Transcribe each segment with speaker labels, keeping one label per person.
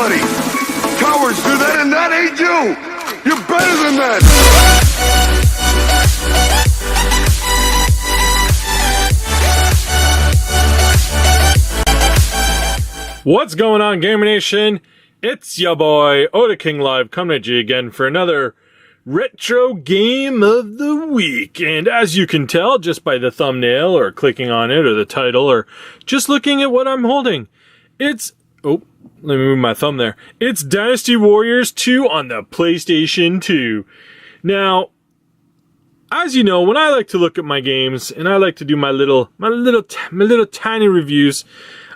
Speaker 1: anybody. Cowards do that, and that ain't you. You're better than that.
Speaker 2: What's going on, Gamer Nation? It's your boy, Oda King Live, coming at you again for another Retro Game of the Week. And as you can tell, just by the thumbnail, or clicking on it, or the title, or just looking at what I'm holding, it's... Oh, let me move my thumb there. It's Dynasty Warriors 2 on the PlayStation 2. Now, as you know, when I like to look at my games, and I like to do my little tiny reviews,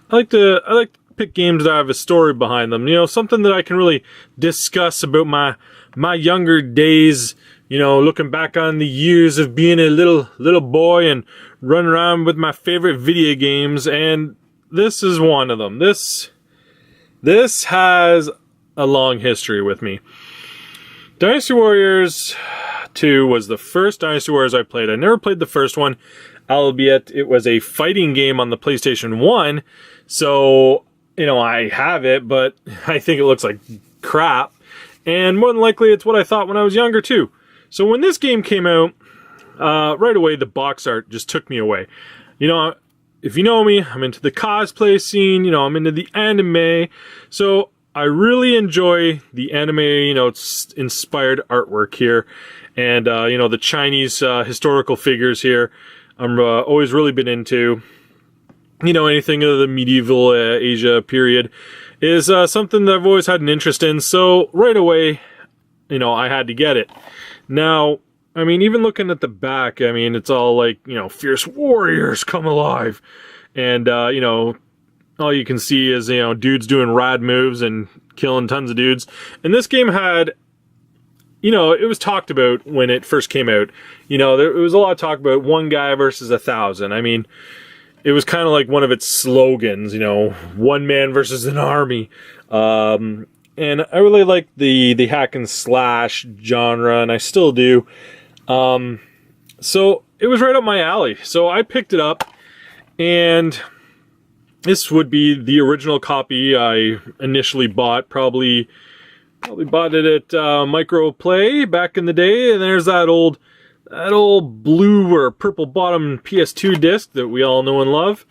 Speaker 2: I like to pick games that have a story behind them. You know, something that I can really discuss about my younger days. You know, looking back on the years of being a little boy and running around with my favorite video games, and this is one of them. This has a long history with me. Dynasty Warriors 2 was the first Dynasty Warriors I played. I never played the first one, albeit it was a fighting game on the PlayStation 1, so... You know, I have it, but I think it looks like crap. And more than likely, it's what I thought when I was younger, too. So when this game came out, right away, the box art just took me away. You know, if you know me, I'm into the cosplay scene. You know, I'm into the anime. So I really enjoy the anime, you know, it's inspired artwork here. And, you know, the Chinese historical figures here, I'm always really been into. You know, anything of the medieval Asia period is something that I've always had an interest in. So right away, you know, I had to get it. Now, I mean, even looking at the back, I mean, it's all like, you know, fierce warriors come alive. And, you know, all you can see is, you know, dudes doing rad moves and killing tons of dudes. And this game had, you know, it was talked about when it first came out. You know, there was a lot of talk about one guy versus 1,000. I mean... It was kind of like one of its slogans, you know, one man versus an army. And I really like the hack and slash genre, and I still do. So it was right up my alley. So I picked it up, and this would be the original copy I initially bought. Probably bought it at Microplay back in the day, and there's that old blue or purple bottom PS2 disc that we all know and love.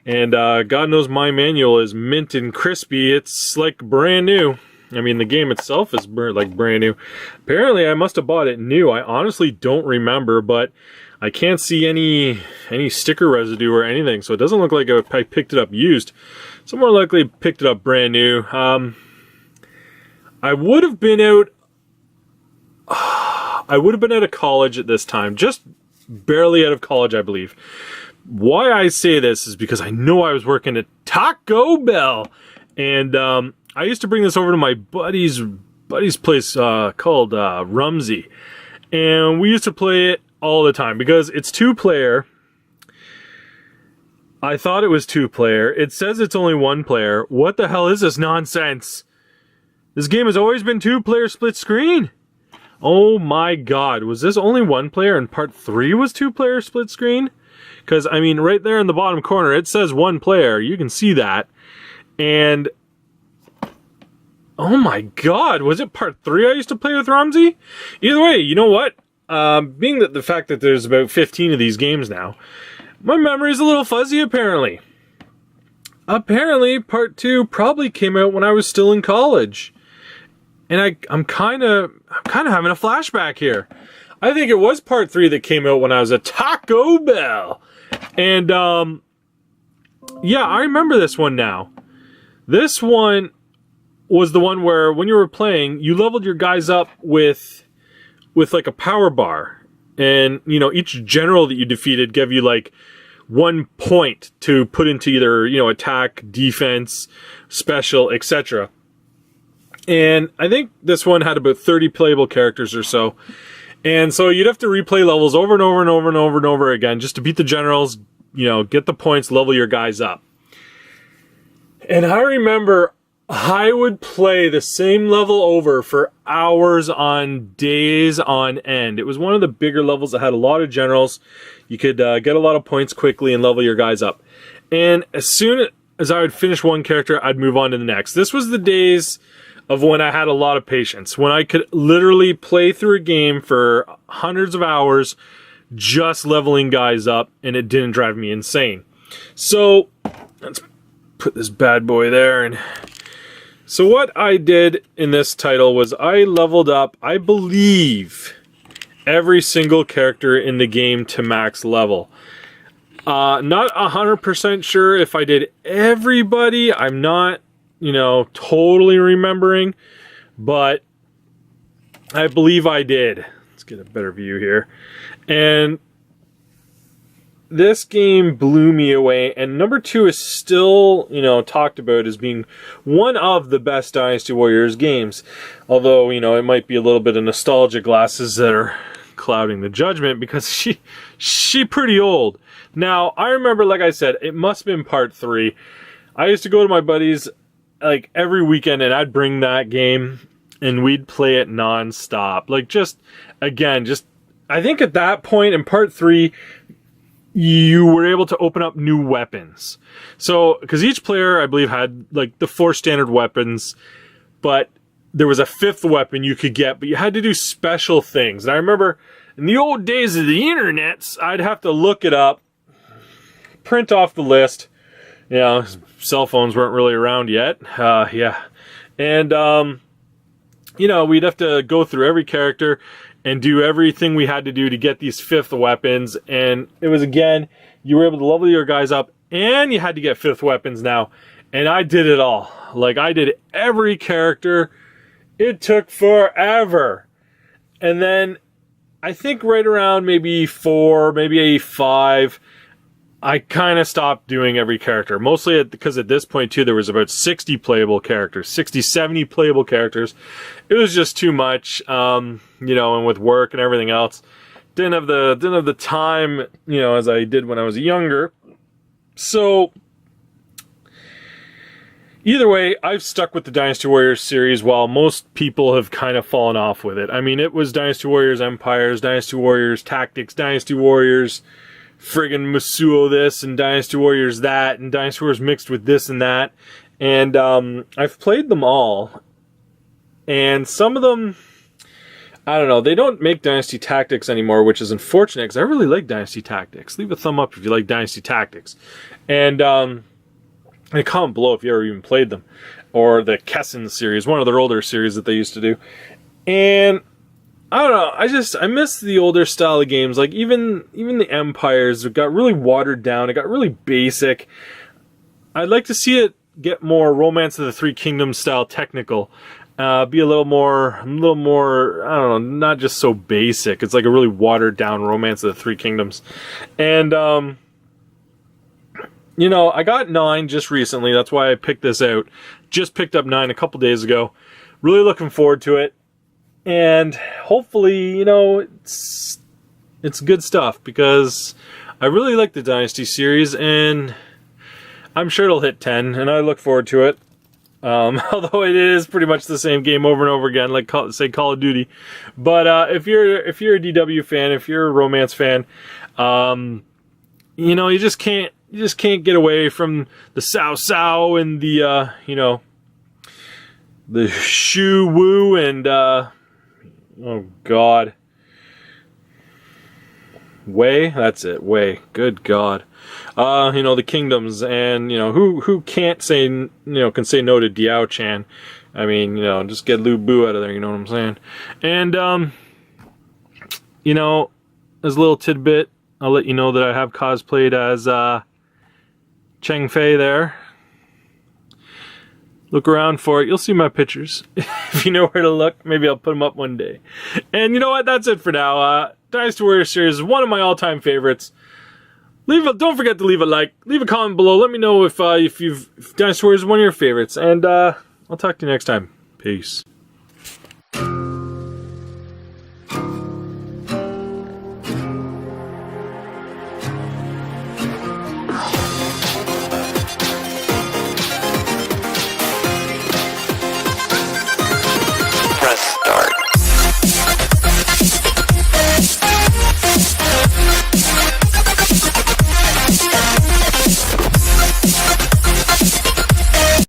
Speaker 2: And God knows my manual is mint and crispy. It's like brand new. I mean, the game itself is like brand new. Apparently, I must have bought it new. I honestly don't remember, but I can't see any sticker residue or anything, so it doesn't look like I picked it up used. So more likely picked it up brand new. I would have been out of college at this time, just barely out of college, I believe. Why I say this is because I know I was working at Taco Bell, and I used to bring this over to my buddy's place called Rumsey, and we used to play it all the time because it's 2-player. I thought it was 2-player. It says it's only 1-player. What the hell is this nonsense? This game has always been 2-player split screen. Oh my god, was this only 1-player and part 3 was 2-player split screen? Because, I mean, right there in the bottom corner, it says 1-player. You can see that. And, oh my god, was it part 3 I used to play with Ramsey? Either way, you know what? Being that the fact that there's about 15 of these games now, my memory's a little fuzzy, apparently. Apparently, part 2 probably came out when I was still in college. And I'm kind of having a flashback here. I think it was part 3 that came out when I was at Taco Bell. And, yeah, I remember this one now. This one was the one where when you were playing, you leveled your guys up with like a power bar. And, you know, each general that you defeated gave you like 1 point to put into either, you know, attack, defense, special, etc. And I think this one had about 30 playable characters or so. And so you'd have to replay levels over and over and over and over and over again just to beat the generals, you know, get the points, level your guys up. And I remember I would play the same level over for hours on days on end. It was one of the bigger levels that had a lot of generals. You could get a lot of points quickly and level your guys up. And as soon as I would finish one character, I'd move on to the next. This was the days of when I had a lot of patience, when I could literally play through a game for hundreds of hours just leveling guys up, and it didn't drive me insane. So let's put this bad boy there. And so what I did in this title was I leveled up, I believe, every single character in the game to max level. Not 100% sure if I did everybody. I'm not, totally remembering, but I believe I did. Let's get a better view here. And this game blew me away, and number 2 is still, talked about as being one of the best Dynasty Warriors games. Although, it might be a little bit of nostalgia glasses that are clouding the judgment, because she pretty old. Now, I remember, like I said, it must have been part 3. I used to go to my buddies like every weekend, and I'd bring that game and we'd play it non-stop. Like, I think at that point in part 3, you were able to open up new weapons. So, because each player, I believe, had like the 4 standard weapons, but there was a 5th weapon you could get, but you had to do special things. And I remember in the old days of the internets, I'd have to look it up, print off the list. Cell phones weren't really around yet. And, we'd have to go through every character and do everything we had to do to get these 5th weapons. And it was, again, you were able to level your guys up, and you had to get 5th weapons now. And I did it all. Like, I did every character. It took forever. And then, I think right around maybe 4, maybe 5, I kind of stopped doing every character. Mostly because at this point, too, there was about 60 playable characters. 60, 70 playable characters. It was just too much, and with work and everything else. Didn't have the time, as I did when I was younger. So, either way, I've stuck with the Dynasty Warriors series while most people have kind of fallen off with it. I mean, it was Dynasty Warriors Empires, Dynasty Warriors Tactics, Dynasty Warriors friggin' Masuo this, and Dynasty Warriors that, and Dynasty Warriors mixed with this and that. And I've played them all. And some of them, I don't know, they don't make Dynasty Tactics anymore, which is unfortunate, because I really like Dynasty Tactics. Leave a thumb up if you like Dynasty Tactics. And comment below if you ever even played them. Or the Kessen series, one of their older series that they used to do. And I don't know, I miss the older style of games. Like, even the Empires, it got really watered down. It got really basic. I'd like to see it get more Romance of the Three Kingdoms style technical. Be a little more, I don't know, not just so basic. It's like a really watered down Romance of the Three Kingdoms. And, I got 9 just recently. That's why I picked this out. Just picked up 9 a couple days ago. Really looking forward to it. And hopefully, it's good stuff, because I really like the Dynasty series, and I'm sure it'll hit 10, and I look forward to it. Although it is pretty much the same game over and over again, like say Call of Duty. But if you're a DW fan, if you're a Romance fan, you just can't get away from the Sao and the the Shu Wu and oh God, Wei. That's it, Wei. Good God. The kingdoms, and who can't say can say no to Diao Chan. I mean, just get Lu Bu out of there. You know what I'm saying? And as a little tidbit, I'll let you know that I have cosplayed as Cheng Fei there. Look around for it. You'll see my pictures. If you know where to look, maybe I'll put them up one day. And you know what? That's it for now. Dynasty Warriors series is one of my all-time favorites. Don't forget to leave a like. Leave a comment below. Let me know if Dynasty Warriors is one of your favorites. And I'll talk to you next time. Peace.